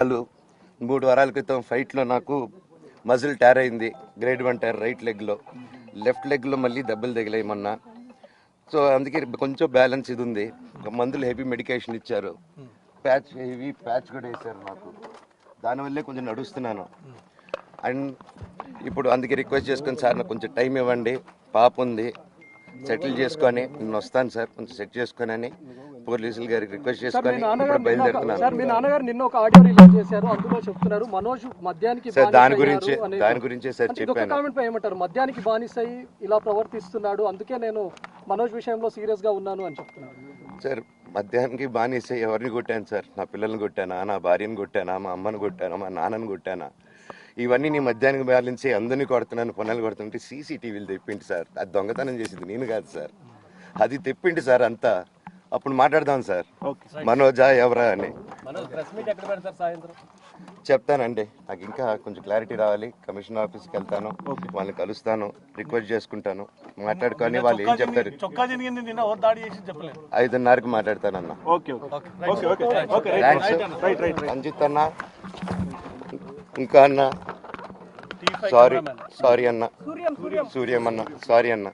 3 వారాల క్రితం ఫైట్లో నాకు మజిల్ టైర్ అయింది. గ్రేడ్ 1 టైర్ రైట్ లెగ్లో. లెఫ్ట్ లెగ్లో మళ్ళీ దెబ్బలు తగిలాయి మొన్న. సో అందుకే కొంచెం బ్యాలెన్స్ ఇది ఉంది. మందులు హెవీ మెడికేషన్ ఇచ్చారు. హెవీ ప్యాచ్ కూడా వేశారు నాకు. దానివల్లే కొంచెం నడుస్తున్నాను. అండ్ ఇప్పుడు అందుకే రిక్వెస్ట్ చేసుకుని సార్ నాకు కొంచెం టైం ఇవ్వండి, పాప ఉంది, సెటిల్ చేసుకొని నేను వస్తాను సార్, కొంచెం సెట్ చేసుకొని అని పోలీసులు గారికి రిక్వెస్ట్ చేసుకొని ఇప్పుడు బయలుదేరుతున్నాను. సార్ మీ నాన్నగారు నిన్న ఒక ఆడియో రిలీజ్ చేశారు, అందులో చెప్తున్నారు మనోజ్ మద్యానికి సార్ దాని గురించే సార్ చెప్పాను. కామెంట్ పై ఏమంటారు? మద్యానికి బానిసై ఇలా ప్రవర్తిస్తున్నాడు, అందుకే నేను మనోజ్ విషయంలో సీరియస్ గా ఉన్నాను అని చెప్తున్నాను. సార్ మద్యానికి బానిసై ఎవరిని కొట్టాను సార్? నా పిల్లల్ని కొట్టానా, నా భార్యను కొట్టానా, మా అమ్మని కొట్టానా, మా నాన్నని కొట్టానా? ఇవన్నీ నీ మద్యానికి బ్యాలెన్స్ అందరినీ కొడుతున్నాను, పొన్నాలు కొడుతుంటే సీసీటీవీలు తెప్పిండి సార్. అది దొంగతనం చేసింది నేను కాదు సార్, అది తెప్పిండి సార్ అంతా. అప్పుడు మాట్లాడదాం సార్ మనోజా ఎవరా అని. చెప్తానండి, నాకు ఇంకా కొంచెం క్లారిటీ రావాలి. కమిషనర్ ఆఫీస్కి వెళ్తాను, వాళ్ళని కలుస్తాను, రిక్వెస్ట్ చేసుకుంటాను, మాట్లాడుకొని వాళ్ళు ఏం చెప్తారు. 5:30కి మాట్లాడతానన్న. రంజిత్ అన్న, ఇంకా అన్న, సారీ అన్న, సూర్యం అన్న, సారీ అన్న.